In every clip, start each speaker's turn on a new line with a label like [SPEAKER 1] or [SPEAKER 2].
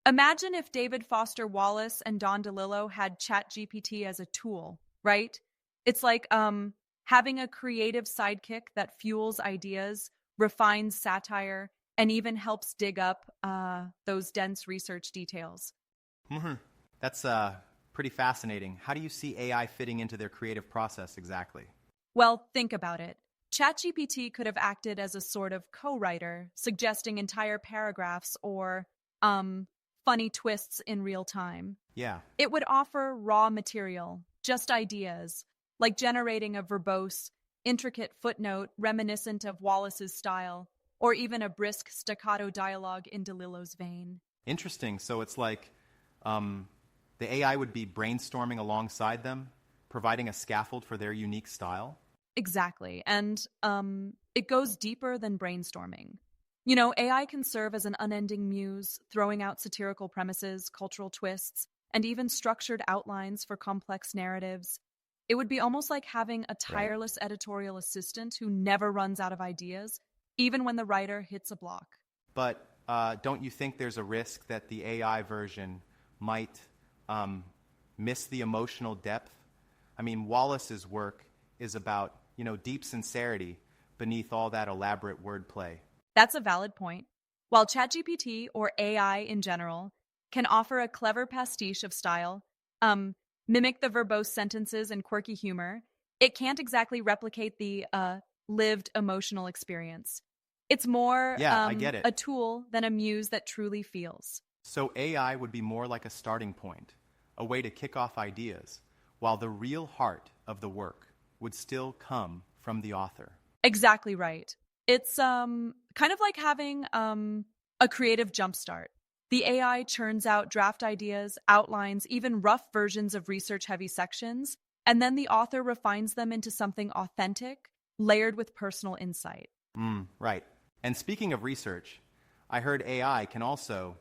[SPEAKER 1] Imagine if David Foster Wallace and Don DeLillo had ChatGPT as a tool, right? It's like having a creative sidekick that fuels ideas, refines satire, and even helps dig up those dense research details.
[SPEAKER 2] hmm That's pretty fascinating. How do you see AI fitting into their creative process exactly?
[SPEAKER 1] Well, think about it. ChatGPT could have acted as a sort of co-writer, suggesting entire paragraphs or um, funny twists in real time.
[SPEAKER 2] Yeah.
[SPEAKER 1] It would offer raw material, just ideas, like generating a verbose, intricate footnote reminiscent of Wallace's style, or even a brisk staccato dialogue in DeLillo's vein.
[SPEAKER 2] Interesting. So it's like um, the AI would be brainstorming alongside them, providing a scaffold for their unique style.
[SPEAKER 1] Exactly. And it goes deeper than brainstorming. AI can serve as an unending muse, throwing out satirical premises, cultural twists, and even structured outlines for complex narratives. It would be almost like having a
[SPEAKER 2] Right.
[SPEAKER 1] tireless editorial assistant who never runs out of ideas, even when the writer hits a block.
[SPEAKER 2] But don't you think there's a risk that the AI version might um, miss the emotional depth? I mean, Wallace's work is about, deep sincerity beneath all that elaborate wordplay.
[SPEAKER 1] That's a valid point. While ChatGPT or AI in general can offer a clever pastiche of style, um, mimic the verbose sentences and quirky humor, it can't exactly replicate the lived emotional experience. It's more
[SPEAKER 2] Yeah, I get it.
[SPEAKER 1] a tool than a muse that truly feels.
[SPEAKER 2] So AI would be more like a starting point, a way to kick off ideas, while the real heart of the work would still come from the author.
[SPEAKER 1] Exactly right. It's kind of like having a creative jumpstart. The AI churns out draft ideas, outlines, even rough versions of research heavy sections, and then the author refines them into something authentic, layered with personal insight.
[SPEAKER 2] Right. And speaking of research, I heard AI can also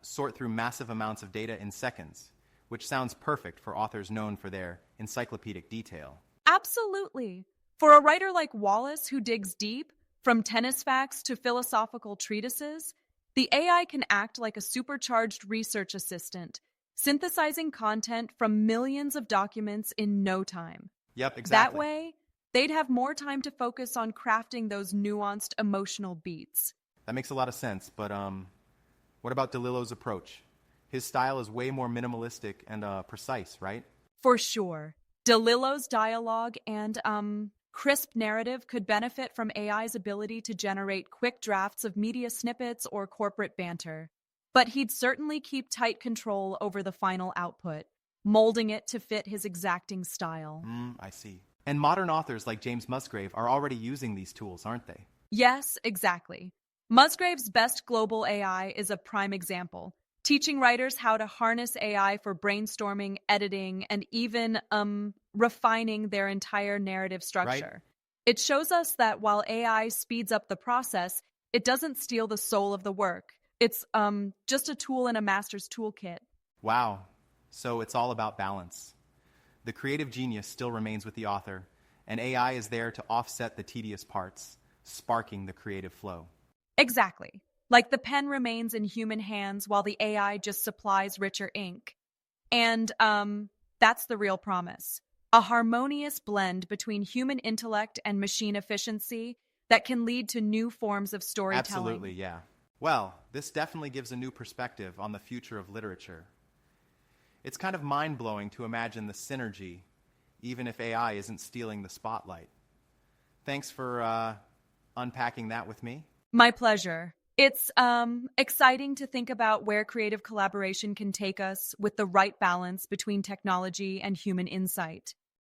[SPEAKER 2] sort through massive amounts of data in seconds, which sounds perfect for authors known for their encyclopedic detail.
[SPEAKER 1] Absolutely. For a writer like Wallace who digs deep, from tennis facts to philosophical treatises, the AI can act like a supercharged research assistant, synthesizing content from millions of documents in no time.
[SPEAKER 2] Yep,
[SPEAKER 1] That
[SPEAKER 2] exactly.
[SPEAKER 1] way, they'd have more time to focus on crafting those nuanced emotional beats.
[SPEAKER 2] That makes a lot of sense, but what about DeLillo's approach? His style is way more minimalistic and precise, right?
[SPEAKER 1] For sure. DeLillo's dialogue and crisp narrative could benefit from AI's ability to generate quick drafts of media snippets or corporate banter. But he'd certainly keep tight control over the final output, molding it to fit his exacting style.
[SPEAKER 2] I see. And modern authors like James Musgrave are already using these tools, aren't they?
[SPEAKER 1] Yes, exactly. Musgrave's Best Global AI is a prime example, teaching writers how to harness AI for brainstorming, editing, and even refining their entire narrative
[SPEAKER 2] Right?
[SPEAKER 1] structure. It shows us that while AI speeds up the process, it doesn't steal the soul of the work. It's just a tool in a master's toolkit.
[SPEAKER 2] Wow. So it's all about balance. The creative genius still remains with the author, and AI is there to offset the tedious parts, sparking the creative flow.
[SPEAKER 1] Exactly. Like the pen remains in human hands while the AI just supplies richer ink. And that's the real promise. A harmonious blend between human intellect and machine efficiency that can lead to new forms of storytelling.
[SPEAKER 2] Absolutely, yeah. Well, this definitely gives a new perspective on the future of literature. It's kind of mind-blowing to imagine the synergy, even if AI isn't stealing the spotlight. Thanks for unpacking that with me.
[SPEAKER 1] My pleasure. It's exciting to think about where creative collaboration can take us with the right balance between technology and human insight.